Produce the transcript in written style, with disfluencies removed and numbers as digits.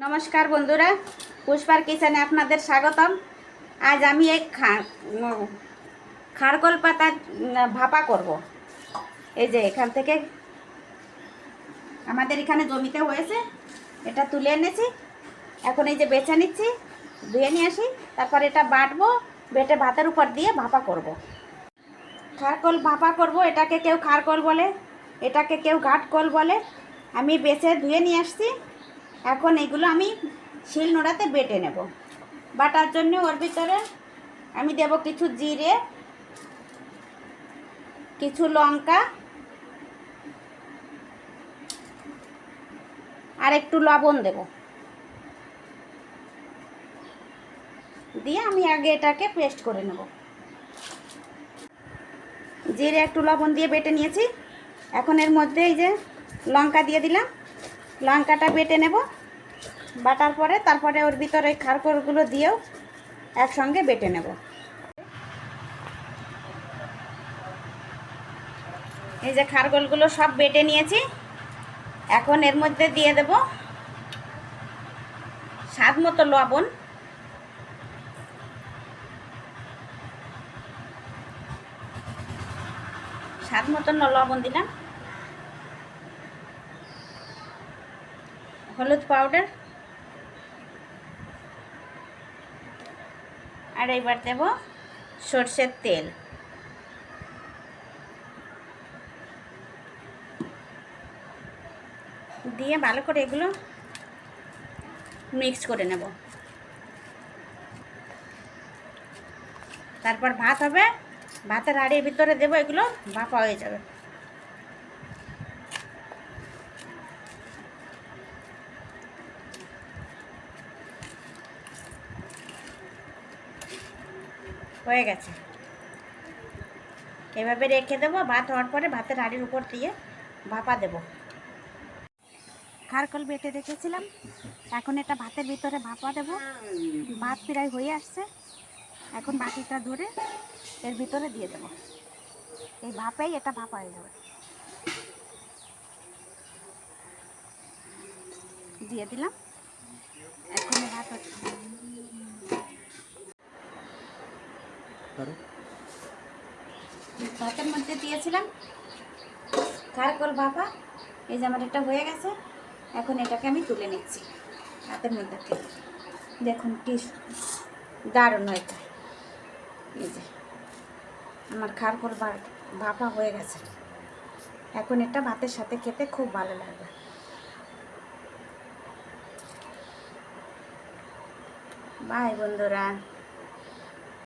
नमस्कार बंधुरा पुष्पार किचेने आपनादेर स्वागतम। आज आमी एक खारकोल पाता भापा करब। এই যে এখান থেকে আমাদের এখানে জমিতে হয়েছে, এটা তুলে এনেছি। এখন এই যে বেছে নিচ্ছি, ধুয়ে নিয়ে আসি, তারপর এটা বাটবো, বেটে ভাতের উপর দিয়ে ভাপা করব। খারকোল ভাপা করব। এটাকে কেউ খারকোল বলে, এটাকে কেউ ঘাটকোল বলে। আমি বেছে ধুয়ে নিয়ে আসছি। এখন এগুলো আমি শিল নোড়াতে বেটে নেব। বাটার জন্য ওর ভিতরে আমি দেব কিছু জিরে, কিছু লঙ্কা আর একটু লবণ দেব। দিয়ে আমি আগে এটাকে পেস্ট করে নেব। জিরে একটু লবণ দিয়ে বেটে নিয়েছি। এখন এর মধ্যে এই যে লঙ্কা দিয়ে দিলাম, লঙ্কাটা বেটে নেব। বাটার পরে তারপরে ওর ভিতরে খারকোলগুলো দিয়েও একসঙ্গে বেটে নেব। এই যে খারকোলগুলো সব বেটে নিয়েছি। এখন এর মধ্যে দিয়ে দেব স্বাদ মতো লবণ, স্বাদ মতো লবণ দিলাম, হলুদ পাউডার, আর এবার দেব সরষের তেল। দিয়ে ভালো করে এগুলো মিক্স করে নেব। তারপর ভাত হবে, ভাতের হাঁড়ির ভিতরে দেবো, এগুলো ভাপা হয়ে যাবে। হয়ে গেছে। এভাবে রেখে দেবো। ভাত হওয়ার পরে ভাতের হাঁড়ির উপর দিয়ে ভাপা দেব। খারকোল বেটে রেখেছিলাম, এখন এটা ভাতের ভিতরে ভাপা দেব। ভাত প্রায় হয়ে আসছে। এখন বাটিটা ধরে এর ভিতরে দিয়ে দেব। এই ভাপেই এটা ভাপা হয়ে যাবে। দিয়ে দিলাম। এখন ভাত ভাতের মধ্যে দিয়েছিলাম খারকোল ভাপা। এই যে আমার এটা হয়ে গেছে। এখন এটাকে আমি তুলে নিচ্ছি হাতের মধ্যে থেকে। দেখুন কি দারুণ হয়েছে। এই যে আমার খারকোল ভাপা হয়ে গেছে। এখন এটা ভাতের সাথে খেতে খুব ভালো লাগবে। বাই বন্ধুরা।